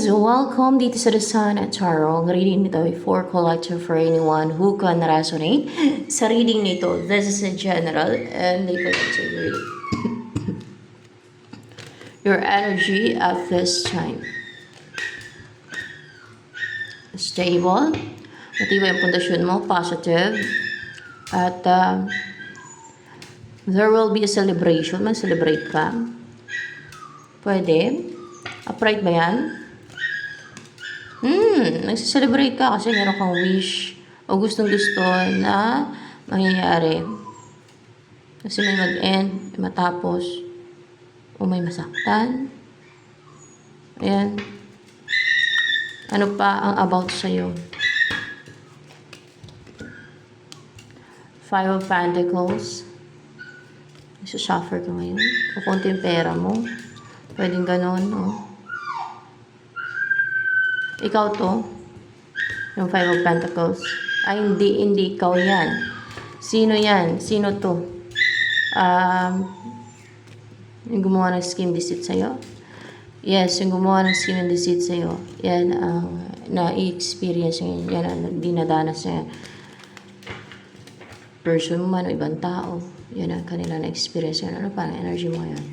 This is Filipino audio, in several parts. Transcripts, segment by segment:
guys! Welcome dito sa The Sun at Tarot. Ang reading nito ay for collective for anyone who can resonate. Sa reading nito, this is a general and they collective reading. Your energy at this time. Stable. Matibay ang pundasyon mo. Positive. At there will be a celebration. Mag-celebrate ka. Pwede. Upright ba yan? Nagsiselebrate ka kasi meron kang wish o gustong-gusto na mangyayari. Kasi may mag-end, matapos, o may masaktan. Ayan. Ano pa ang about sa'yo? Five of Pentacles. Nagsasuffer ka ngayon. O konti yung pera mo. Pwedeng ganon, no? Ikaw to. Yung Five of Pentacles. Ay, hindi ikaw yan. Sino yan? Sino to? Yung gumawa ng scheme deceit sa'yo? Yes, yung gumawa ng scheme deceit sa'yo. Yan ang na-experience ngayon. Yan ang dinadanas niya. Person mo man o ibang tao. Yan ang kanila na-experience ngayon. Ano pa ang energy mo yan?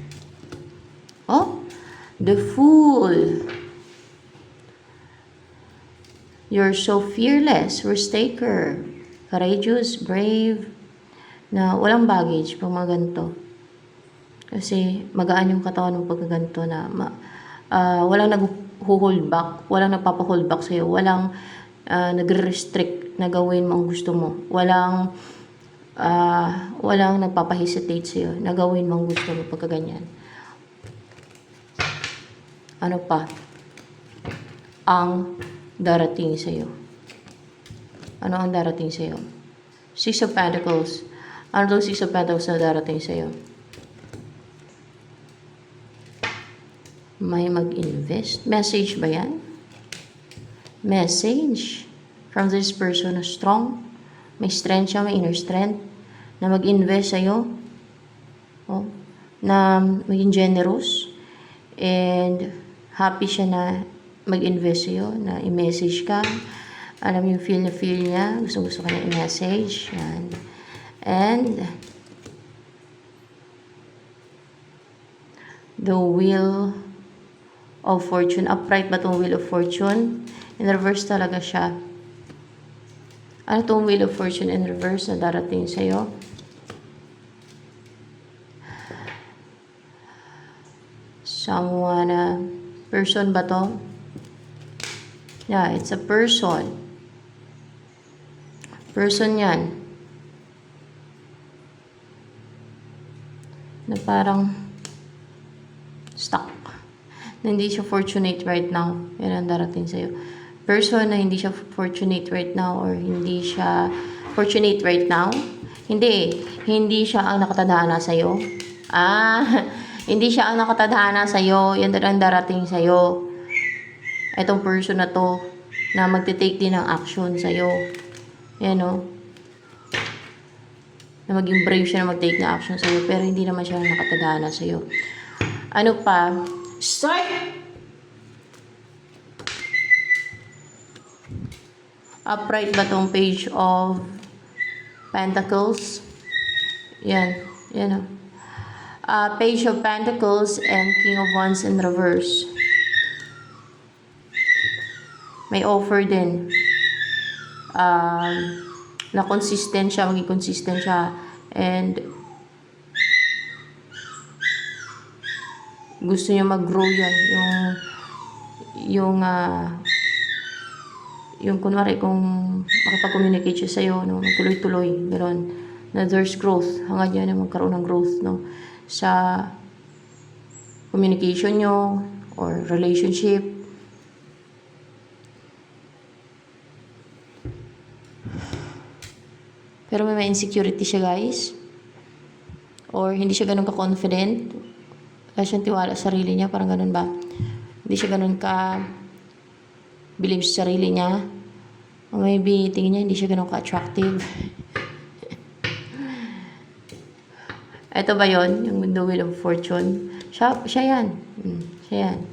Oh, the Fool. You're so fearless, risk-taker, courageous, brave, na walang baggage pag mga ganito. Kasi magaan yung katawan ng pagkaganto na walang nag-hold back, walang nagpapa-hold back sa'yo, walang nagre-restrict na gawin mo ang gusto mo, walang nagpapa-hesitate sa'yo na gawin mo ang gusto mo pagkaganyan. Ano pa ang darating sa'yo? Ano ang darating sa'yo? Six of Pentacles. Ano itong Six of Pentacles na darating sa'yo? May mag-invest? Message ba yan? Message from this person na strong. May strength siya, may inner strength. Na mag-invest sa'yo. Oh, na maging generous. And happy siya na mag-invest sa'yo, na i-message ka. Alam yung feel niya. Gusto ka na i-message. Yan. And the Wheel of Fortune. Upright ba itong Wheel of Fortune? In reverse talaga siya. Ano itong Wheel of Fortune in reverse na darating sa'yo? Someone, person ba to? Yeah, it's a person. Person yan. Na parang stuck. Na hindi siya fortunate right now. Yan ang darating sa'yo. Person na hindi siya fortunate right now or hindi siya fortunate right now. Hindi siya ang nakatadhana sa'yo. Hindi siya ang nakatadhana sa'yo. Yan ang darating sa'yo. Itong person na to, na magte-take din ng action sa'yo. Yan o. Na maging brave siya na mag-take na action sa'yo. Pero hindi naman siya nakatadhana sa'yo. Ano pa? Start! Upright ba tong Page of Pentacles? Yan. Yan o. Page of Pentacles and King of Wands in reverse. May offer din. Na consistent siya, maging consistent siya. And gusto niya mag-grow yan. Yung kunwari kung makipag-communicate siya sa'yo, no, tuloy-tuloy, gano'n, na there's growth, hanggang yan na magkaroon ng growth, no, sa communication nyo, or relationship. Pero may insecurity siya, guys. Or hindi siya ganun ka-confident. Kaya siyang tiwala sa sarili niya, parang ganun ba? Hindi siya ganun ka-believe sa sarili niya. O maybe, tingin niya, hindi siya ganun ka-attractive. Ito ba yon yung The Wheel of Fortune? Siya yan. Siya yan.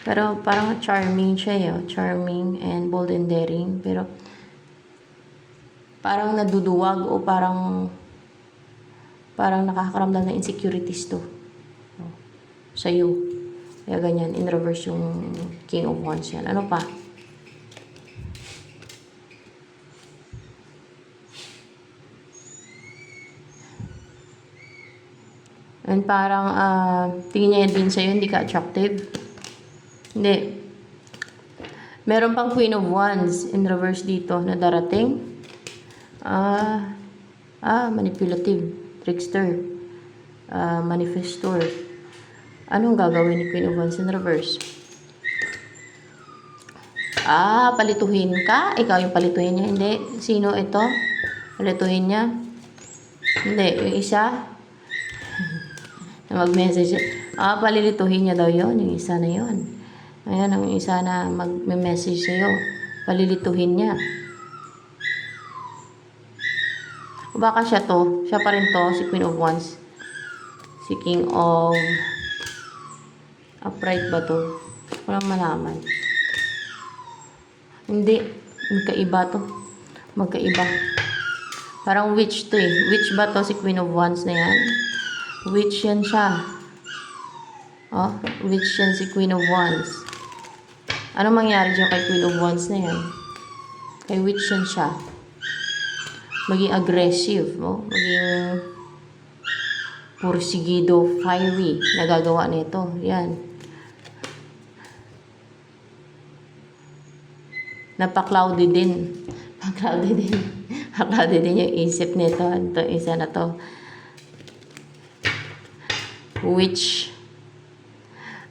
Pero parang charming siya eh. Oh. Charming and bold and daring. Pero parang naduduwag o parang nakakaramdam ng insecurities to. Oh, sa'yo. Kaya ganyan. In reverse yung King of Wands yan. Ano pa? And parang tingin niya din sa'yo, hindi ka attractive. Hindi. Meron pang Queen of Wands in reverse dito na darating. Manipulative, trickster, manifestor. Anong gagawin ni Queen of Wands in reverse? Palituhin ka? Ikaw yung palituhin niya? Hindi. Sino ito? Palituhin niya? Hindi. Yung isa? Na mag-message. Palilituhin niya daw yon. Yung isa na yon. Ayan, ang isa na mag-message sa'yo. Palilituhin niya. O baka siya to. Siya pa rin to. Si Queen of Wands. Si King of Upright ba to? Walang malaman. Hindi. Magkaiba to. Magkaiba. Parang witch to eh. Witch ba to si Queen of Wands na yan? Witch yan siya. Witch yan si Queen of Wands. Ano mangyari dyan kay Queen of Wands na yan? Kay witch yan siya. Maging aggressive. Maging pursigido, fiery. Nagagawa nito. Yan. Napaka-cloudy din. Pa-cloudy din. Pa-cloudy din yung isip nito. Ito, isa na to. Which,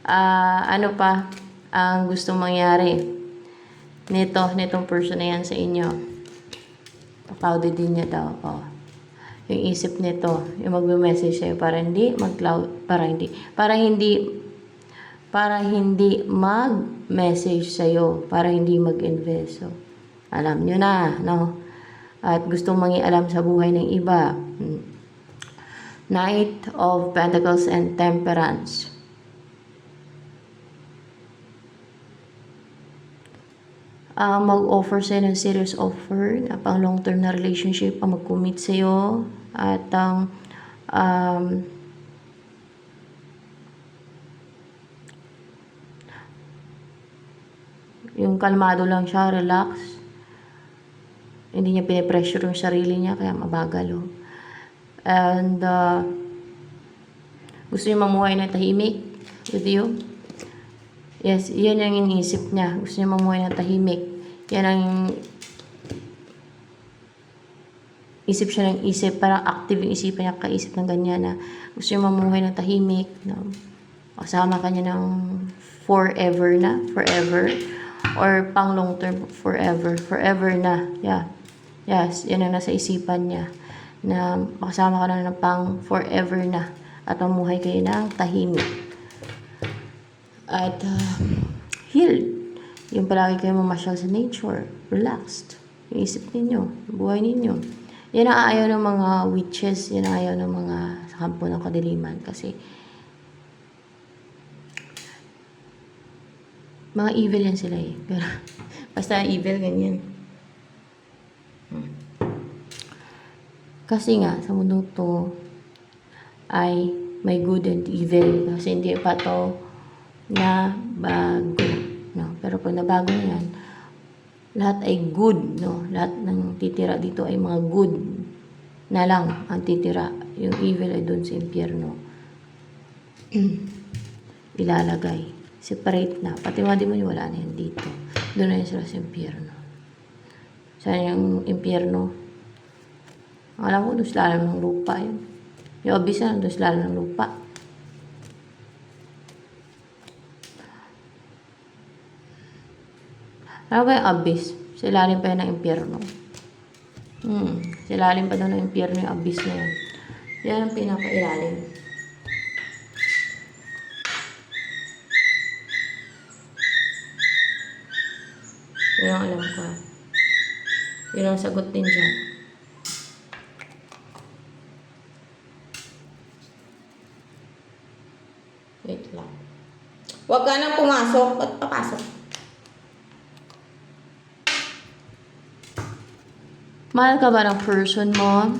ano pa ang gusto mangyari nitong person na yan sa inyo? Pa-cloudy din niya daw. Yung isip nito, yung magme-message sa'yo para hindi mag-cloud, para hindi mag-message sa'yo, para hindi mag-invest. So, alam nyo na, no? At gustong mangialam sa buhay ng iba. Knight of Pentacles and Temperance. Mag-offer sa'yo ng serious offer na pang long-term na relationship ang mag-commit sa'yo. At yung kalmado lang siya, relax. Hindi niya pinipressure yung sarili niya, kaya mabagal. And gusto niya mamuhay na tahimik with you. Yes, yan ang iniisip niya. Gusto niya mamuhay na tahimik. Yan ang isip siya ng isip. Parang active yung isipan niya, kaisip ng ganyan na gusto niya mamuhay na tahimik. No? Kasama ka niya ng forever na. Forever. Or pang long term, forever. Forever na. Yeah. Yes, yan ang nasa isipan niya. Na makasama ka na ng pang forever na. At mamuhay kayo ng tahimik. At healed. Yung palagi kayo mamasyal sa nature. Relaxed. Yung isip ninyo. Buhay ninyo. Yan ang ayaw ng mga witches. Yan ang ayaw ng mga sa kampo ng kadiliman. Kasi mga evil yan sila eh. Pero basta evil, ganyan. Kasi nga, sa mundo to ay may good and evil. Kasi hindi pa to na bago, no? Pero pag nabago na yan, lahat ay good, no? Lahat ng titira dito ay mga good na lang ang titira. Yung evil ay doon sa impyerno. Ilalagay. Separate na. Pati mga demonyo wala na yan dito. Doon na yan sila sa impyerno. Saan yung impyerno? Alam ko, doon sa lalim ng lupa yun. Yung abyss na, doon sa lalim ng lupa. Ano ba yung abyss? Sa ilalim pa yun ng impyerno. Sa ilalim pa doon ng impyerno yung abyss na yan. Yan ang pinaka-ilalim. Yun ang alam ko. Yun ang sagot din dyan. Wait lang. Huwag ka nang pumasok at papasok. Mahal ka ba ng person mo?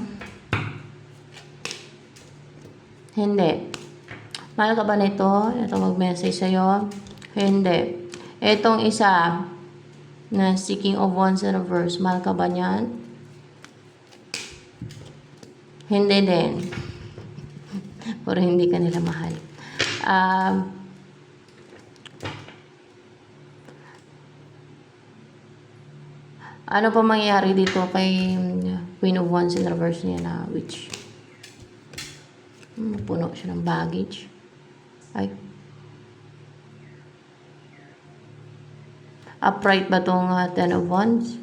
Hindi. Mahal ka ba nito? Ito mag-message sa'yo? Hindi. Itong isa na seeking of one's universe, mahal ka ba niyan? Hindi din. Pero hindi ka nila mahal. Ano pa mangyayari dito kay Queen of Wands in reverse niya na witch? Puno siya ng baggage. Ay. Upright ba itong Ten of Wands?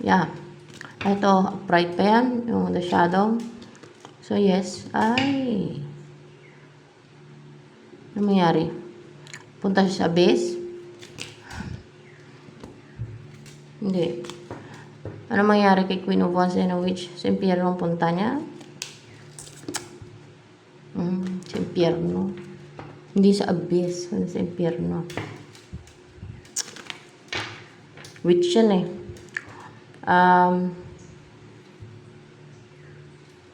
Yeah. Ito, upright pa yan. Yung the shadow. So, yes. Ay. Ano mangyari? Punta siya sa base? Hindi. Ano mangyari kay Queen of Wands and a Witch? Sa impyerno ang punta niya? Sa impyerno. Hindi sa abyss, kundi sa impyerno. Witch yan eh.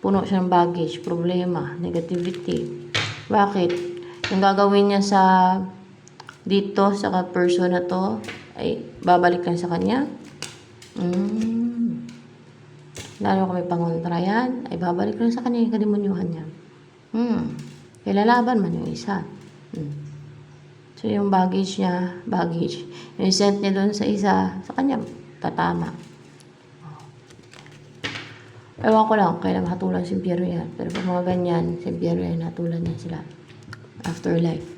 Puno siya ng baggage, problema, negativity. Bakit? Yung gagawin niya sa dito, sa person na to, ay babalik lang sa kanya. Lalo kung may pangontra yan, ay babalik lang sa kanya yung kademonyuhan niya. Kilalaban man yung isa. So yung baggage niya, yung sent niya doon sa isa, sa kanya, tatama. Ewan ko lang, kailan hatulan si impyerno yan. Pero pag mga ganyan, si impyerno yan, hatulan niya sila. Afterlife.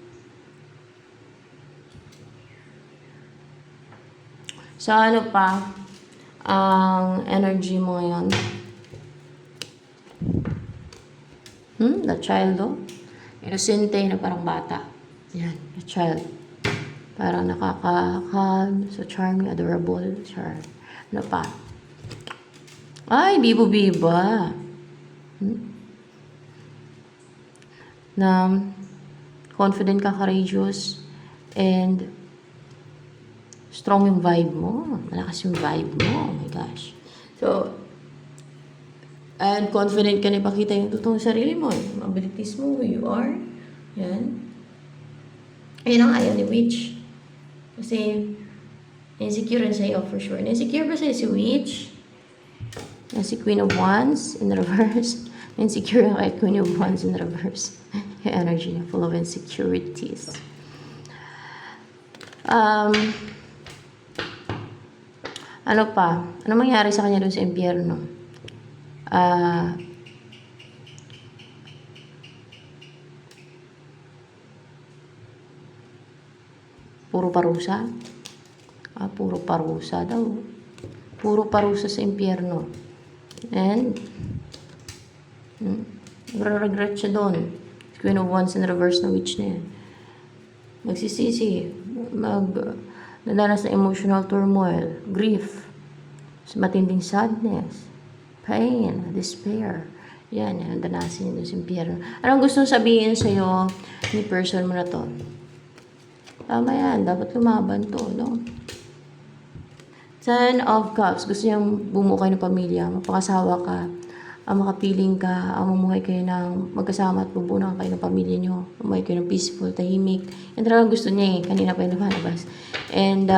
So, ano pa ang energy mo ngayon? The child, oh. Inosente na parang bata. Yan, the child. Parang nakaka-calm, so charming, adorable, charm. Ano pa? Ay, bibo-biba. Na confident ka, courageous, and strong yung vibe mo. Malakas yung vibe mo. Oh my gosh. So, and confident ka na ipakita yung totoong sarili mo. Yung abilities mo, who you are. Yan. Ayun ang ayaw ni Witch. Kasi, insecure rin sa'yo for sure. Insecure ba sa'yo si Witch? Yan si Queen of Wands in reverse. Insecure ang kay Queen of Wands in reverse. Yung energy niya, full of insecurities. Ano pa? Ano mangyari sa kanya doon sa impyerno? Puro parusa? Puro parusa daw. Puro parusa sa impyerno. And, regret siya doon. Queen of Wands in reverse na witch na yan. Magsisisi. Nadanas na emotional turmoil, grief, matinding sadness, pain, despair. Yan, danasin nyo sa impyerno. Anong gusto sabihin sa'yo ni person mo na to? Tama yan, dapat lumaban to, no? Ten of Cups, gusto niyang bumuo kayo ng pamilya, mapakasawa ka, makapiling ka, mamuhay kayo ng magkasama at bubunan kayo ng pamilya nyo, mamuhay kayo ng peaceful, tahimik. Yan talagang gusto niya eh, kanina pa yung nakalabas. And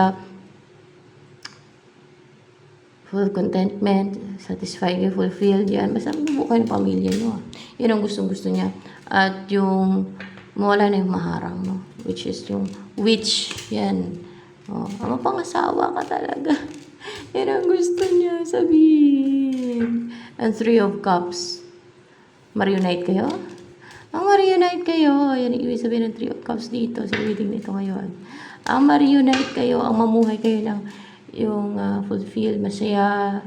full contentment, satisfied, fulfilled, yan. Basta bubuo kayo ng pamilya nyo. Yan ang gustong-gusto niya. At yung mawala na yung maharang, no? Which is yung witch, yan. Mapangasawa ka talaga. Yan ang gusto niya sabihin. And Three of Cups. Marionite kayo? Ang marionite kayo. Yan ang ibig sabihin ng Three of Cups dito sa reading nito ngayon. Ang marionite kayo, ang mamuhay kayo ng yung fulfilled, masaya,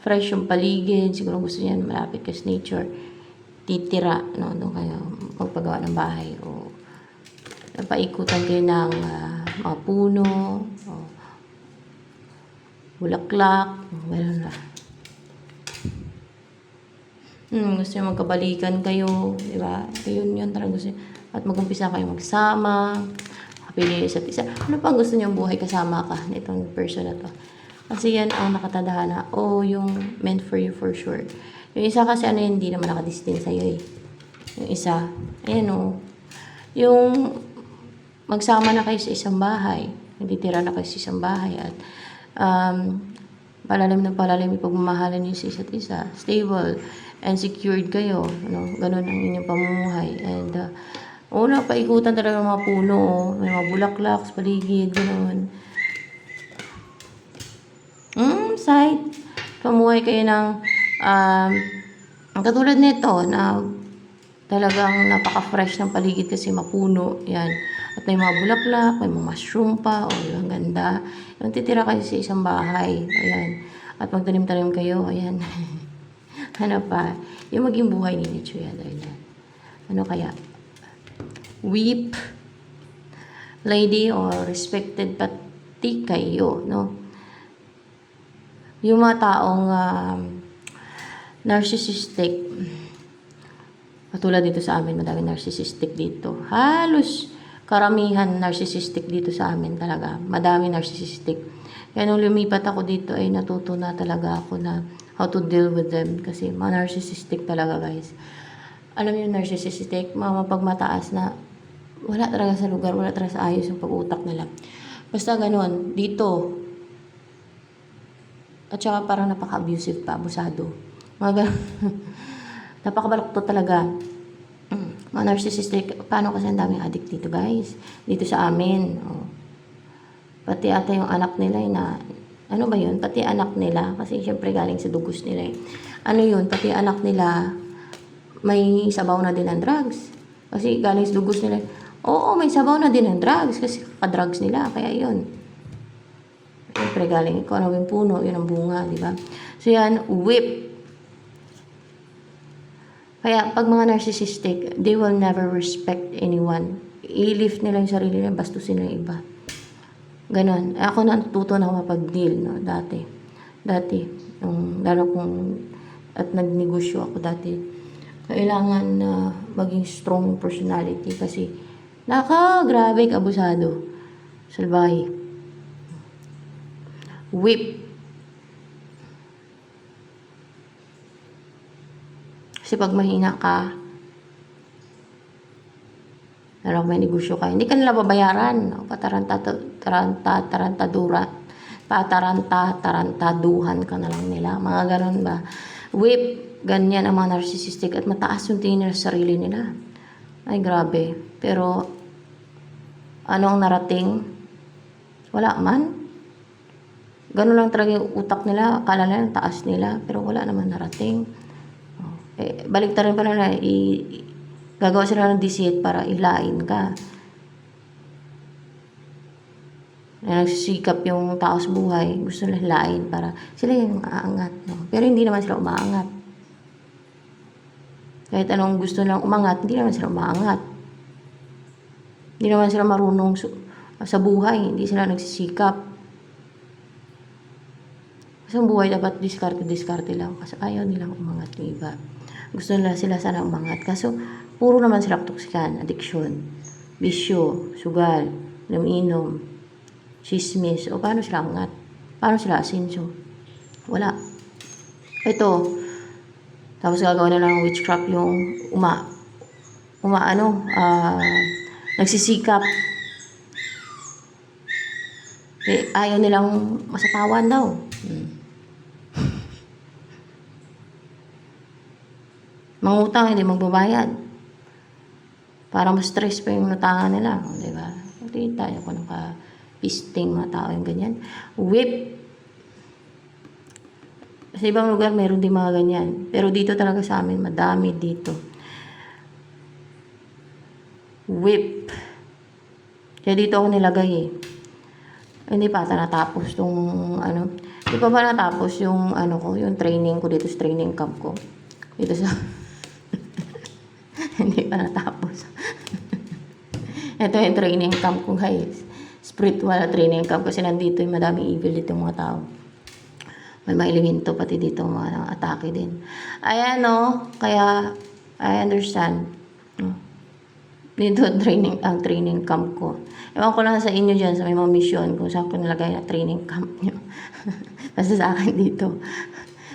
fresh yung paligid. Siguro gusto niya malapit kayo sa nature. Titira, no? Doon kayo magpagawa ng bahay. O napaikutan kayo ng mga puno, o bulaklak, meron na. Gusto niya magkabalikan kayo, di ba? Yun talaga gusto niya. At mag-umpisa kayong magsama, kapili isa't isa. Ano pang gusto niyong buhay kasama ka nitong person na to? Kasi yan ang nakatadhana o yung meant for you for sure. Yung isa kasi ano yun, hindi naman nakadistin sa'yo eh. Yung isa, ayan o. Yung magsama na kayo sa isang bahay, nagtitira na kayo sa isang bahay at palalim ng palalim yung pagmamahalan niyo sa isa't isa. Stable and secured kayo. Ano, ganun ang inyong pamumuhay. And una, paikutan talaga ng mga puno. Oh. May mga bulaklak sa paligid. Ganun. Side. Pamuhay kayo ng ang katulad nito na talagang napaka-fresh ng paligid kasi mapuno. Yan. At may mga bulaklak, may mga mushroom pa. O, yung ganda. Yung titira kayo sa isang bahay. Ayan. At magtanim-tanim kayo. Ayan. Ano pa? Yung maging buhay ni Nicho yan. Ayan. Ano kaya? Weep. Lady or respected pati kayo. No? Yung mga taong narcissistic. Katulad dito sa amin, madaming narcissistic dito. Halos karamihan narcissistic dito sa amin talaga. Madami narcissistic. Kaya nung lumipat ako dito ay natuto na talaga ako na how to deal with them. Kasi mga narcissistic talaga guys. Alam niyo yung narcissistic, mga mapagmataas na wala talaga sa lugar, wala talaga sa ayos yung pag-utak nila. Basta ganun, dito. At saka parang napaka-abusive pa, abusado. Mga ganun. Napakabaloktot talaga. Mga narcissistic. Paano kasi ang daming addict dito, guys? Dito sa amin. Oh. Pati ata yung anak nila na, ano ba yun? Pati anak nila, kasi syempre galing sa dugos nila eh. Ano yun? Pati anak nila, may sabaw na din ng drugs. Kasi galing sa dugos nila. Oo, may sabaw na din ng drugs. Kasi ka-drugs nila. Kaya yun. Syempre galing, kung ano yung puno, yun ang bunga, di ba? So yan, whip. Kaya pag mga narcissistic, they will never respect anyone. I-lift nila yung sarili nila, bastusin nila yung iba. Ganon. Ako natututo na ako mapag-deal, no, dati. Lalo kung, at nagnegosyo ako dati. Kailangan na maging strong personality kasi grabe kabusado. Salbahe. Whip. Kasi pag mahina ka, lalo may negosyo ka, hindi ka nila babayaran. Patarantaduhan ka na lang nila. Mga ganun ba? Whip, ganyan ang mga narcissistic at mataas yung tingin nila sa sarili nila. Ay, grabe. Pero, ano ang narating? Wala man. Ganun lang talaga yung utak nila. Akala nila, taas nila. Pero wala naman narating. Balik ta rin pala na gagawa sila ng deceit para ilain ka. Na nagsisikap yung tao sa buhay, gusto nila hilain para sila yung aangat. No? Pero hindi naman sila umaangat. Kahit anong gusto nilang umangat, hindi naman sila umaangat. Hindi naman sila marunong sa buhay, hindi sila nagsisikap. Kasi ang buhay dapat diskarte lang kasi ayaw nilang umangat yung iba. Gusto nila sila sana umangat. Kaso, puro naman sila toksikan, addiction, bisyo, sugal, inom, chismis. O paano sila angat? Paano sila asenso? Wala. Ito. Tapos gagawin na lang witchcraft yung nagsisikap. Ayaw nilang masapawan daw. Mangutang, hindi magbabayad. Para mas stress pa yung natangan nila. Di ba? Hindi tayo kung naka-pisting mga tao yung ganyan. Whip. Sa ibang lugar, meron din mga ganyan. Pero dito talaga sa amin, madami dito. Whip. Kaya dito ako nilagay eh. Hindi pa ata natapos yung Hindi pa ba natapos yung yung training ko dito sa training camp ko. Dito sa hindi pa natapos. Ito yung training camp ko guys. Spiritual training camp kasi nandito yung madaming evil dito mga tao. May mga elemento pati dito mga atake din. Ayan no, kaya I understand. dito ang training camp ko. Ewan ko lang sa inyo dyan, sa may mga mission, kung saan ko nilagay na training camp nyo. Basta sa akin dito.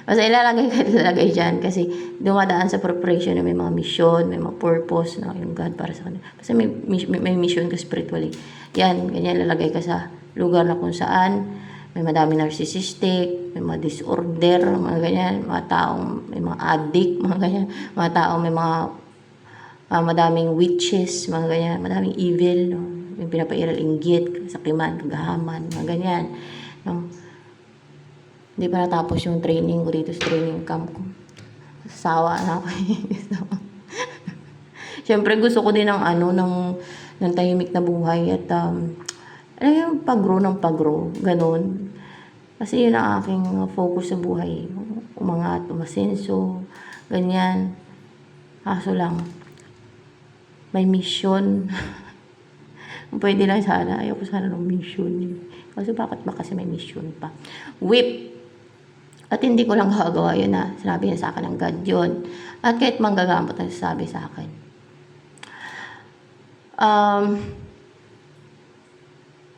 Basta ilalagay ko ilalagay dyan kasi dumadaan sa preparation na may mga mission, may mga purpose na yung God para sa kanila. Basta may mission ka spiritually. Yan, ganyan ilalagay ka sa lugar na kung saan may madami narcissistic, may mga disorder, mga ganyan, mga taong may mga addict, mga ganyan, mga taong may mga madaming witches, mga ganyan, madaming evil, no? Yung pinapairal inggit, kasakiman, kagahaman, mga ganyan, no? Hindi pa natapos yung training ko dito sa training camp ko. Sawa na ako. Siyempre gusto ko din ng ng tahimik na buhay at yung pag-grow ng pag-grow, ganun. Kasi yun ang aking focus sa buhay. Umangat, umasenso, ganyan. Kaso lang, may mission. Pwede lang sana. Ayoko sana ng mission. Kasi bakit ba kasi may mission pa? Whip. At hindi ko lang gagawa yun na sinabi niya sa akin ng God yun. At kahit manggagamot na sasabi sa akin.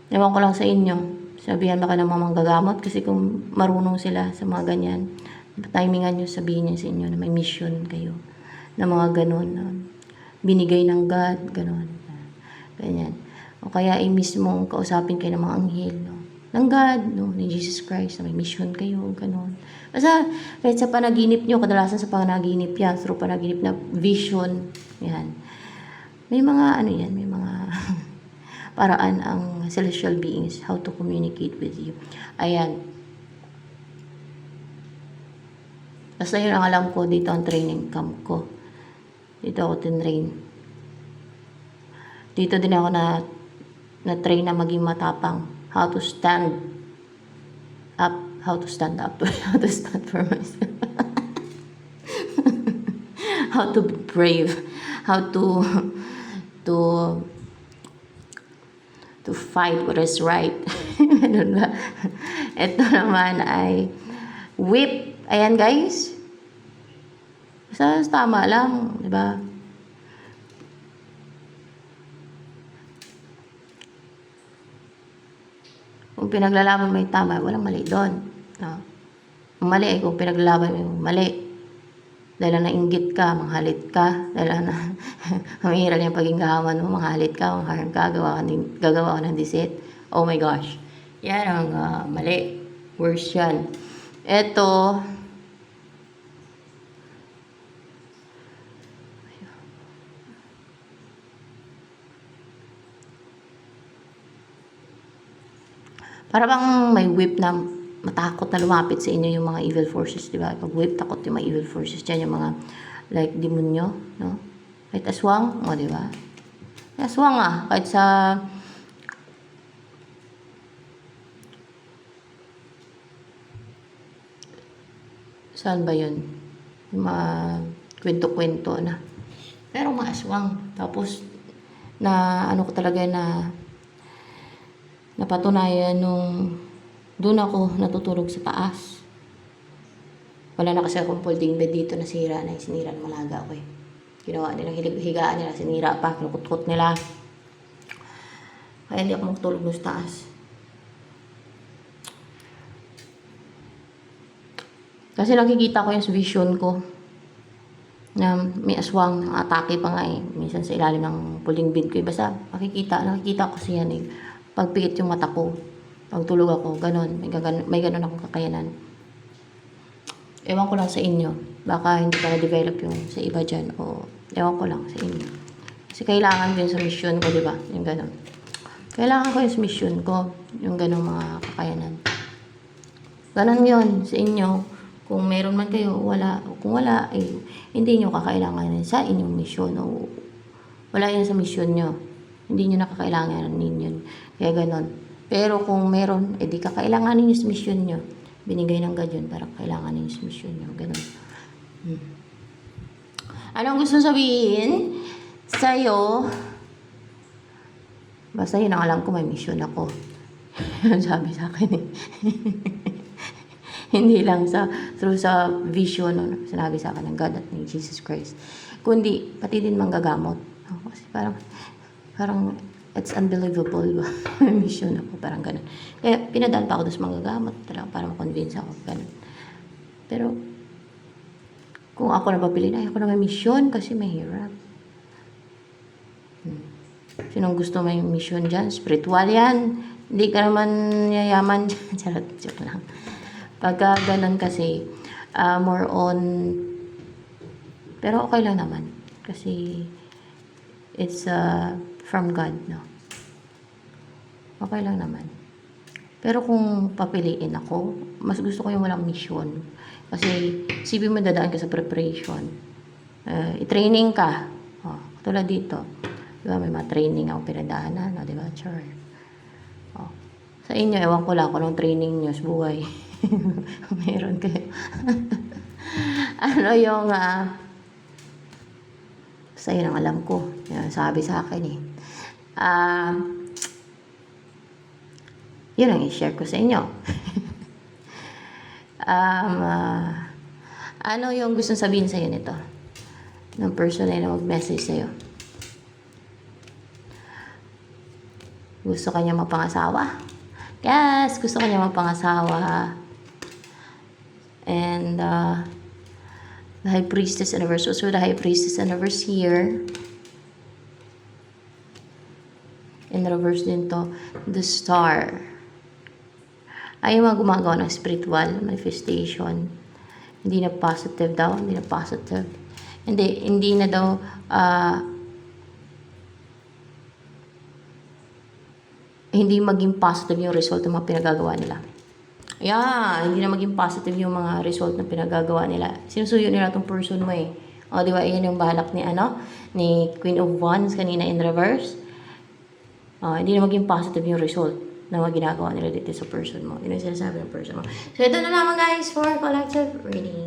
Ewan ko lang sa inyo. Sabihan ba ka ng mga manggagamot? Kasi kung marunong sila sa mga ganyan, timingan nyo, sabihin niya sa inyo na may mission kayo. Na mga ganun. Binigay ng God, ganun. Ganyan. O kaya mismong kausapin kayo ng mga anghel, no? Ng God, no? Ni Jesus Christ, na may mission kayo, ganun. Basta, kahit sa panaginip nyo, kadalasan sa panaginip yan, through panaginip na vision, yan. May mga, yan, may mga paraan ang celestial beings, how to communicate with you. Ayan. Basta yun ang alam ko dito ang training camp ko. Dito ako tinrain. Dito din ako na-train na maging matapang. How to stand up. How to stand up. How to stand for myself. How to be brave. How to fight what is right. Ganun ba? Ito naman ay whip. Ayan guys. Basta tama lang. Diba? Kung pinaglalaban mo yung tama, walang mali doon. No? Mali ay kung pinaglalaban mo yung mali. Dahil na inggit ka, manghalit ka. Dahil na mamihiral yung paging gahaman mo, manghalit ka, mangharang ka, gagawa ka ng disit. Oh my gosh. Yan ang mali. Worse yan. Ito, para bang may whip na matakot na lumapit sa inyo yung mga evil forces, di ba? Pag whip, takot yung mga evil forces dyan, yung mga like demonyo, no? Kahit aswang, di ba? Aswang kahit sa saan ba yun? Yung mga kwento-kwento na. Pero mga aswang. Tapos, ko talaga na napatunayan nung doon ako natutulog sa taas. Wala na kasi akong folding bed dito na sinira ng malaga ako eh. Ginawa nilang higaan nila, sinira pa, kinukutkot nila. Kaya hindi ako magtulog doon sa taas. Kasi nakikita ko yung vision ko na may aswang, atake pa nga eh. Minsan sa ilalim ng folding bed ko eh. Basta nakikita ko siya eh. Pagpikit yung mata ko, pag tulog ako, ganun. May ganun akong kakayanan. Ewan ko lang sa inyo. Baka hindi pa na-develop yung sa iba dyan. O ewan ko lang sa inyo. Kasi kailangan ko yun sa mission ko, di ba? Yung ganun. Kailangan ko yung sa mission ko. Yung ganun mga kakayanan. Ganun yun sa inyo. Kung meron man kayo, wala. Kung wala, eh, hindi nyo kakailangan sa inyong mission. O wala yan sa mission nyo. Hindi nyo nakakailangan ninyo. Kaya ganon. Pero kung meron, di kakailangan ninyo sa mission nyo. Binigay ng God yun para kailangan ninyo sa mission nyo. Ganon. Anong gusto sabihin sa'yo? Basta yun ang alam ko, may mission ako. Sabi sa akin eh. Hindi lang through sa vision, sinabi sa akin ng God at ni Jesus Christ. Kundi, pati din manggagamot. Ako kasi parang it's unbelievable ba? May mission ako, parang ganun. Kaya pinadaan pa ako doon sa mga gamot talaga para ma-convince ako, ganun. Pero kung ako na papili na, ako na may mission kasi mahirap. Sinong gusto may mission dyan? Spiritual yan. Hindi ka naman yayaman dyan. Charot, joke lang. Pagka ganun kasi, more on, pero okay lang naman. Kasi, it's from God, no? Okay lang naman. Pero kung papiliin ako, mas gusto ko yung walang mission. Kasi, isipin mo dadaan ka sa preparation. I-training ka. Oh, tulad dito. Diba, may mga training ako pinadaanan, no? Diba, sure. Oh. Sa inyo, ewan ko lang kung anong training nyo sa buhay. Meron kayo. Ano yung, sa yun ang alam ko. Yan, sabi sa akin eh. Yun ang i-share ko sa inyo. Ano yung gusto sabihin sa'yo nito? Ng person na mag-message sa'yo. Gusto kanya mapangasawa? Yes, gusto kanya mapangasawa. And the High Priestess Universe. So the High Priestess Universe here. In reverse din to, the Star. Ay mga gumagawa ng spiritual manifestation. Hindi na positive daw. Hindi na positive. Hindi na daw hindi maging positive yung result ng mga pinagagawa nila. Hindi na maging positive yung mga result ng pinagagawa nila. Sinusuyo nila tong person mo eh. O, di ba? Iyan yung balak ni, ni Queen of Wands kanina in reverse. Hindi na maging positive yung result na mga ginagawa nila dito sa person mo. Yun ang sinasabi ng person mo. So, ito na naman guys for collective reading.